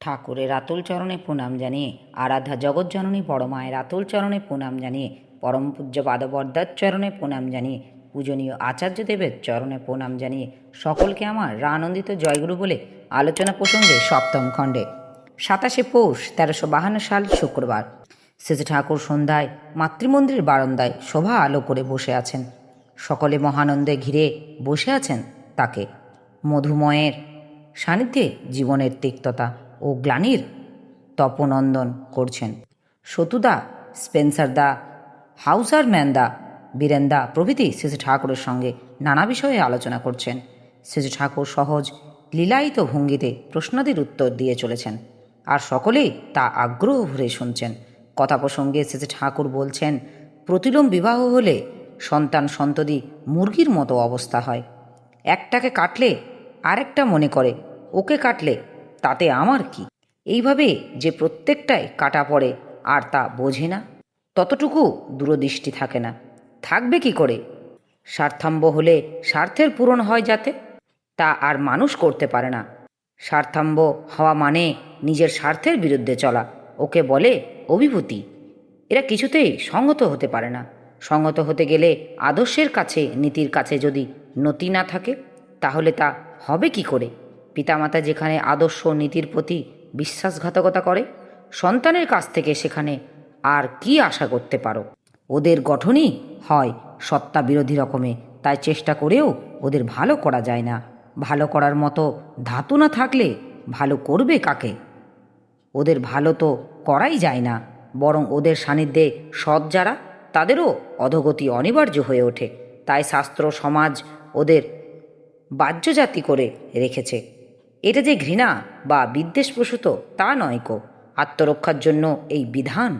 ঠাকুরের আতুল চরণে প্রণাম জানিয়ে, আরাধ্যা জগৎজননী বড় মায়ের আতুল চরণে প্রণাম জানিয়ে, পরম পূজ্য পাদবর্দার চরণে প্রণাম জানিয়ে, পূজনীয় আচার্যদেবের চরণে প্রণাম জানিয়ে সকলকে আমার আনন্দিত জয়গুরু বলে আলোচনা প্রসঙ্গে সপ্তম খণ্ডে 27শে পৌষ 1352 সাল শুক্রবার শ্রী ঠাকুর সন্ধ্যায় মাতৃমন্দির বারান্দায় শোভা আলো করে বসে আছেন। সকলে মহানন্দে ঘিরে বসে আছেন তাকে। মধুময়ের সান্নিধ্যে জীবনের তিক্ততা ও গ্লানির তপনন্দন করছেন। সতুদা, স্পেন্সারদা, হাউসারম্যানদা, বীরেন্দা প্রভৃতি শ্রী ঠাকুরের সঙ্গে নানা বিষয়ে আলোচনা করছেন। শ্রী ঠাকুর সহজ লীলায়িত ভঙ্গিতে প্রশ্নাদির উত্তর দিয়ে চলেছেন, আর সকলেই তা আগ্রহ ভরে শুনছেন। কথা প্রসঙ্গে শ্রী ঠাকুর বলছেন, প্রতিলোম বিবাহ হলে সন্তান সন্ততি মুরগির মতো অবস্থা হয়। একটাকে কাটলে আরেকটা মনে করে ওকে কাটলে তাতে আমার কি। এইভাবে যে প্রত্যেকটাই কাটা পড়ে আর তা বোঝে না, ততটুকু দূরদৃষ্টি থাকে না। থাকবে কি করে? স্বার্থাম্ব হলে স্বার্থের পূরণ হয় যাতে, তা আর মানুষ করতে পারে না। স্বার্থাম্ব হওয়া মানে নিজের স্বার্থের বিরুদ্ধে চলা, ওকে বলে অভিভূতি। এরা কিছুতেই সঙ্গত হতে পারে না। সঙ্গত হতে গেলে আদর্শের কাছে, নীতির কাছে যদি নতি না থাকে, তাহলে তা হবে কি করে? পিতামাতা যেখানে আদর্শ নীতির প্রতি বিশ্বাসঘাতকতা করে, সন্তানের কাছ থেকে সেখানে আর কি আশা করতে পারো? ওদের গঠনই হয় সত্তা বিরোধী রকমে, তাই চেষ্টা করেও ওদের ভালো করা যায় না। ভালো করার মতো ধাতু না থাকলে ভালো করবে কাকে? ওদের ভালো তো করাই যায় না, বরং ওদের সান্নিধ্যে সৎ যারা, তাদেরও অধোগতি অনিবার্য হয়ে ওঠে। তাই শাস্ত্র সমাজ ওদের বাহ্যজাতি করে রেখেছে। এটা যে ঘৃণা বা বিদ্বেষপ্রসূত তা নয় কো, আত্মরক্ষার জন্য এই বিধান।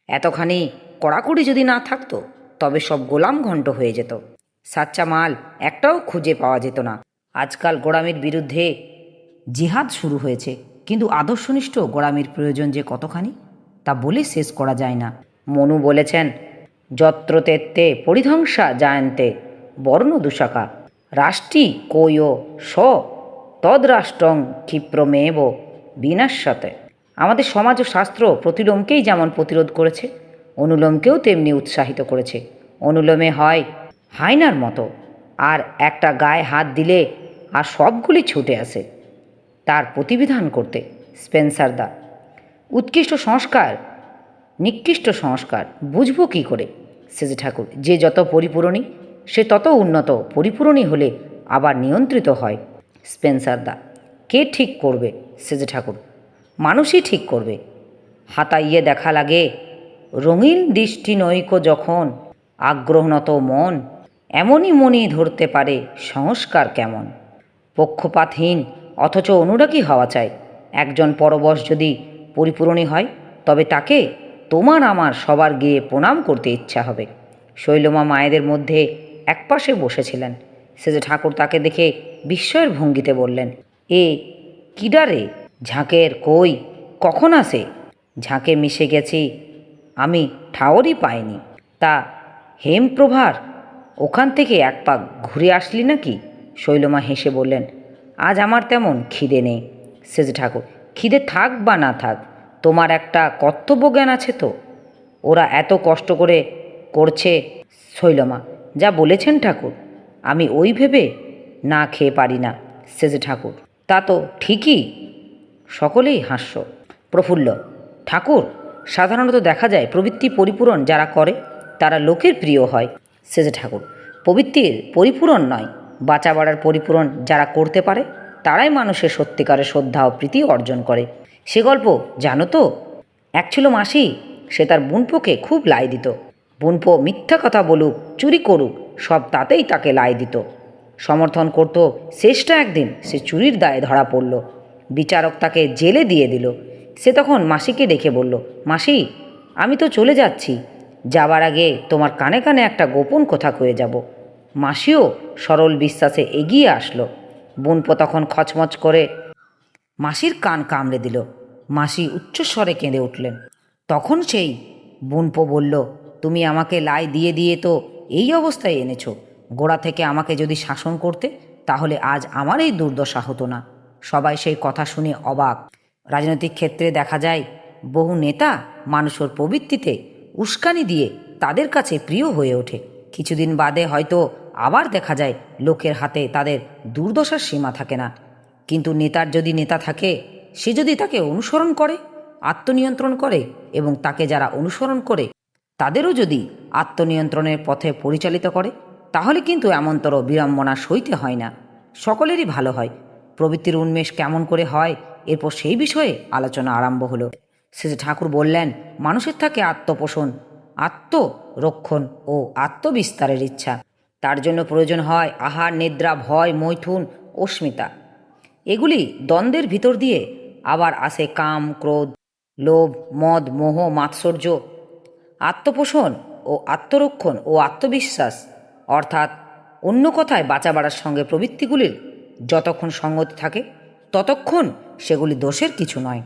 এতখানি কড়াকড়ি যদি না থাকতো, তবে সব গোলাম ঘণ্ট হয়ে যেত, সাচ্চা মাল একটাও খুঁজে পাওয়া যেত না। আজকাল গোড়ামির বিরুদ্ধে জিহাদ শুরু হয়েছে, কিন্তু আদর্শনিষ্ঠ গোড়ামির প্রয়োজন যে কতখানি, তা বলে শেষ করা যায় না। মনু বলেছেন, যত্র তেত্তে পরিধ্বংসা জায়ন্তে বর্ণ দুশাখা রাষ্ট্রী কৈয় স তদ্রাষ্ট্রং ক্ষিপ্রমেব বিনাশাতে। আমাদের সমাজ ও শাস্ত্র প্রতিলোমকেই যেমন প্রতিরোধ করেছে, অনুলোমকেও তেমনি উৎসাহিত করেছে। অনুলোমে হয় হায়নার মতো, আর একটা গায়ে হাত দিলে আর সবগুলি ছুটে আসে তার প্রতিবিধান করতে। স্পেন্সারদা, উৎকৃষ্ট সংস্কার নিকৃষ্ট সংস্কার বুঝবো কী করে? শ্রী ঠাকুর, যে যত পরিপূরণী সে তত উন্নত। পরিপূরণী হলে আবার নিয়ন্ত্রিত হয়। স্পেন্সারদা, কে ঠিক করবে? শ্রী ঠাকুর, মানুষই ঠিক করবে। হাতাইয়ে দেখা লাগে রঙিন দৃষ্টি নৈক যখন, আগ্রহনত মন এমনই মনি ধরতে পারে সংস্কার কেমন। পক্ষপাতহীন অথচ অনুরাগী হওয়া চাই। একজন পরবশ যদি পরিপূরণী হয়, তবে তাকে তোমার আমার সবার গিয়ে প্রণাম করতে ইচ্ছা হবে। শৈলমা মায়েদের মধ্যে একপাশে বসেছিলেন। শ্রী ঠাকুর তাকে দেখে বিস্ময়ের ভঙ্গিতে বললেন, এ কিডারে? ঝাঁকের কই কখন আসে? ঝাঁকে মিশে গেছি আমি, ঠাওরই পাইনি। তা হেমপ্রভার ওখান থেকে এক পাক ঘুরে আসলি নাকি? শৈলমা হেসে বললেন, আজ আমার তেমন খিদে নেই। শ্রী ঠাকুর, খিদে থাক বা না থাক, তোমার একটা কর্তব্য জ্ঞান আছে তো? ওরা এত কষ্ট করে করছে। শৈলমা, যা বলেছেন ঠাকুর, আমি ওই ভেবে না খেয়ে পারি না। শ্রী ঠাকুর, তা তো ঠিকই। সকলেই হাস্য। প্রফুল্ল, ঠাকুর, সাধারণত দেখা যায় প্রবৃত্তি পরিপূরণ যারা করে তারা লোকের প্রিয় হয়। শ্রী ঠাকুর, প্রবৃত্তির পরিপূরণ নয়, বাঁচা বাড়ার পরিপূরণ যারা করতে পারে তারাই মানুষের সত্যিকারের শ্রদ্ধা ও প্রীতি অর্জন করে। সে গল্প জানো তো? এক ছিল মাসি, সে তার বুনপোকে খুব লাই দিত। বুনপো মিথ্যা কথা বলুক, চুরি করুক, সব তাতেই তাকে লাই দিত, সমর্থন করত। শেষটা একদিন সে চুরির দায়ে ধরা পড়ল। বিচারক তাকে জেলে দিয়ে দিল। সে তখন মাসিকে ডেকে বলল, মাসি, আমি তো চলে যাচ্ছি, যাবার আগে তোমার কানে কানে একটা গোপন কথা কয়ে যাব। মাসিও সরল বিশ্বাসে এগিয়ে আসলো। বুনপো তখন খচমচ করে মাসির কান কামড়ে দিল। মাসি উচ্চস্বরে কেঁদে উঠলেন। তখন সেই বুনপো বলল, তুমি আমাকে লাই দিয়ে দিয়ে তো এই অবস্থায় এনেছ। গোড়া থেকে আমাকে যদি শাসন করতে, তাহলে আজ আমার এই দুর্দশা হতো না। সবাই সেই কথা শুনে অবাক। রাজনৈতিক ক্ষেত্রে দেখা যায় বহু নেতা মানুষের প্রবৃত্তিতে উস্কানি দিয়ে তাদের কাছে প্রিয় হয়ে ওঠে। কিছুদিন বাদে হয়তো আবার দেখা যায় লোকের হাতে তাদের দুর্দশার সীমা থাকে না। কিন্তু নেতার যদি নেতা থাকে, সে যদি তাকে অনুসরণ করে, আত্মনিয়ন্ত্রণ করে, এবং তাকে যারা অনুসরণ করে তাদেরও যদি আত্মনিয়ন্ত্রণের পথে পরিচালিত করে, তাহলে কিন্তু এমনতর বিড়ম্বনা সইতে হয় না, সকলেরই ভালো হয়। প্রবৃত্তির উন্মেষ কেমন করে হয়, এরপর সেই বিষয়ে আলোচনা আরম্ভ হলো। শেষে ঠাকুর বললেন, মানুষের থাকে আত্মপোষণ, আত্মরক্ষণ ও আত্মবিস্তারের ইচ্ছা। তার জন্য প্রয়োজন হয় আহার, নিদ্রা, ভয়, মৈথুন, অস্মিতা। এগুলি দ্বন্দ্বের ভিতর দিয়ে আবার আসে কাম, ক্রোধ, লোভ, মদ, মোহ, মাৎসর্য। আত্মপোষণ ও আত্মরক্ষণ ও আত্মবিশ্বাস, অর্থাৎ অন্য কথায় বাঁচা বাড়ার সঙ্গে প্রবৃত্তিগুলির যতক্ষণ সঙ্গতি থাকে ততক্ষণ সেগুলি দোষের কিছু নয়।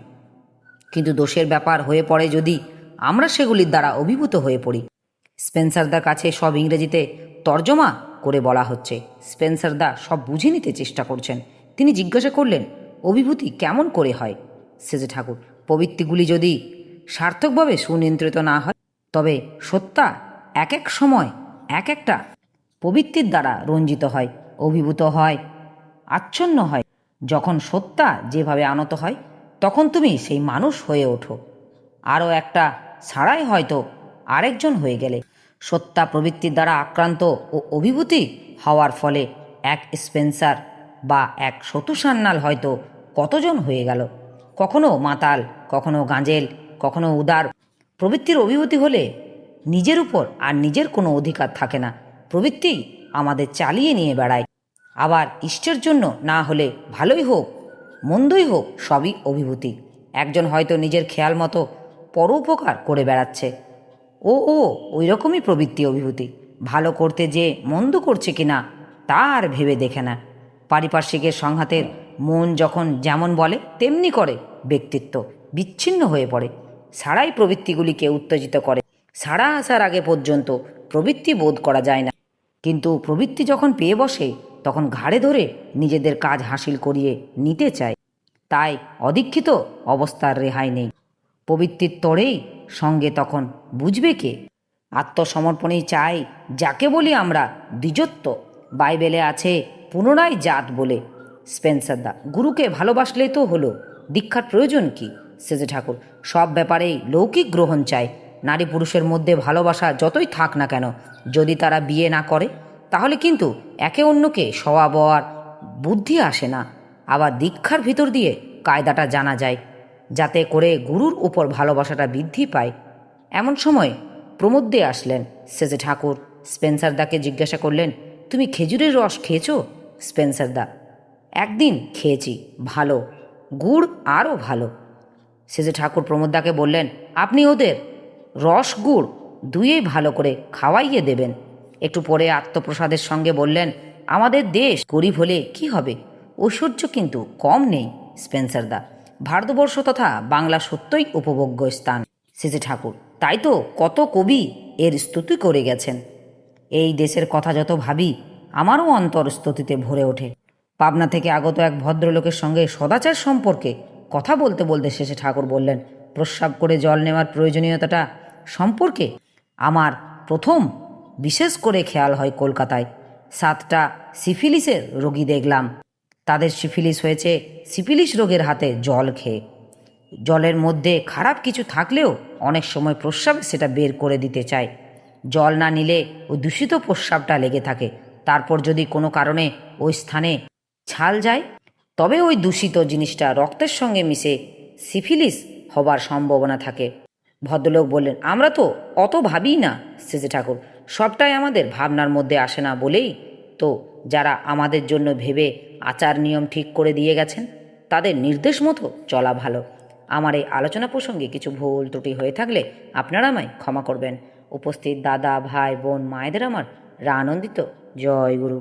কিন্তু দোষের ব্যাপার হয়ে পড়ে যদি আমরা সেগুলির দ্বারা অভিভূত হয়ে পড়ি। স্পেন্সারদার কাছে সব ইংরেজিতে তর্জমা করে বলা হচ্ছে। স্পেন্সারদা সব বুঝে নিতে চেষ্টা করছেন। তিনি জিজ্ঞাসা করলেন, অভিভূতি কেমন করে হয়? সেজে ঠাকুর, প্রবৃত্তিগুলি যদি সার্থকভাবে সুনিয়ন্ত্রিত না হয়, তবে সত্তা এক এক সময় এক একটা প্রবৃত্তির দ্বারা রঞ্জিত হয়, অভিভূত হয়, আচ্ছন্ন হয়। যখন সত্তা যেভাবে আনত হয়, তখন তুমি সেই মানুষ হয়ে ওঠো। আরও একটা ছাড়াই হয়তো আরেকজন হয়ে গেলে। সত্তা প্রবৃত্তির দ্বারা আক্রান্ত ও অভিভূতি হওয়ার ফলে এক স্পেন্সার বা এক সতুসান্নাল হয়তো কতজন হয়ে গেল। কখনো মাতাল, কখনো গাঁজেল, কখনো উদার। প্রবৃত্তির অভিভূতি হলে নিজের উপর আর নিজের কোনো অধিকার থাকে না। প্রবৃত্তি আমাদের চালিয়ে নিয়ে বেড়ায়। আবার ইষ্টের জন্য না হলে ভালোই হোক মন্দই হোক, সবই অভিভূতি। একজন হয়তো নিজের খেয়াল মতো পরোপকার করে বেড়াচ্ছে, ও ওই রকমই প্রবৃত্তি, অভিভূতি। ভালো করতে যে মন্দ করছে কিনা তা আর ভেবে দেখে না। পারিপার্শ্বিকের সংঘাতের মন যখন যেমন বলে তেমনি করে, ব্যক্তিত্ব বিচ্ছিন্ন হয়ে পড়ে। ছাড়াই প্রবৃত্তিগুলিকে উত্তেজিত করে। ছাড়া আসার আগে পর্যন্ত প্রবৃত্তি বোধ করা যায় না, কিন্তু প্রবৃত্তি যখন পেয়ে বসে তখন ঘাড়ে ধরে নিজেদের কাজ হাসিল করিয়ে নিতে চায়। তাই অদীক্ষিত অবস্থার রেহাই নেই। প্রবৃত্তির তরেই সঙ্গে তখন বুঝবে কে? আত্মসমর্পণেই চাই যাকে বলি আমরা দ্বিজত্ব। বাইবেলে আছে পুনরায় জাত বলে। স্পেন্সারদা, গুরুকে ভালোবাসলেই তো হলো, দীক্ষার প্রয়োজন কি? সেজে ঠাকুর, সব ব্যাপারেই লৌকিক গ্রহণ চাই। নারী পুরুষের মধ্যে ভালোবাসা যতই থাক না কেন, যদি তারা বিয়ে না করে তাহলে কিন্তু একে অন্যকে সওয়া বওয়ার বুদ্ধি আসে না। আবার দীক্ষার ভিতর দিয়ে কায়দাটা জানা যায়, যাতে করে গুরুর উপর ভালোবাসাটা বৃদ্ধি পায়। এমন সময় প্রমোদ আসলেন। সেজে ঠাকুর স্পেন্সারদাকে জিজ্ঞাসা করলেন, তুমি খেজুরের রস খেয়েছো? স্পেন্সারদা, একদিন খেয়েছি, ভালো, গুড় আরও ভালো। সেজে ঠাকুর প্রমোদদাকে বললেন, আপনি ওদের রস গুড় দুইয়েই ভালো করে খাওয়াইয়ে দেবেন। একটু পরে আত্মপ্রসাদের সঙ্গে বললেন, আমাদের দেশ গরিব হলে কি হবে, ঐশ্বর্য কিন্তু কম নেই স্পেন্সারদা। ভারতবর্ষ তথা বাংলা সত্যই উপভোগ্য স্থান। সেজে ঠাকুর, তাই তো কত কবি এর স্তুতি করে গেছেন। এই দেশের কথা যত ভাবি আমারও অন্তর স্তুতিতে ভরে ওঠে। পাবনা থেকে আগত এক ভদ্রলোকের সঙ্গে সদাচার সম্পর্কে কথা বলতে বলতে শেষে ঠাকুর বললেন, প্রস্রাব করে জল নেওয়ার প্রয়োজনীয়তাটা সম্পর্কে আমার প্রথম বিশেষ করে খেয়াল হয় কলকাতায়। 7টা সিফিলিসের রোগী দেখলাম। তাদের সিফিলিস হয়েছে সিফিলিস রোগের হাতে জল খেয়ে। জলের মধ্যে খারাপ কিছু থাকলেও অনেক সময় প্রস্রাবে সেটা বের করে দিতে চায়। জল না নিলে ওই দূষিত প্রস্রাবটা লেগে থাকে। তারপর যদি কোনো কারণে ওই স্থানে ছাল যায়, তবে ওই দূষিত জিনিসটা রক্তের সঙ্গে মিশে সিফিলিস হবার সম্ভাবনা থাকে। ভদ্রলোক বললেন, আমরা তো অত ভাবি না সেজে ঠাকুর, সবটাই আমাদের ভাবনার মধ্যে আসে না বলেই তো যারা আমাদের জন্য ভেবে আচার নিয়ম ঠিক করে দিয়ে গেছেন, তাদের নির্দেশ মতো চলা ভালো। আমার এই আলোচনা প্রসঙ্গে কিছু ভুল ত্রুটি হয়ে থাকলে আপনারা আমায় ক্ষমা করবেন। উপস্থিত দাদা, ভাই, বোন, মায়েদের আমার আনন্দিত জয় গুরু।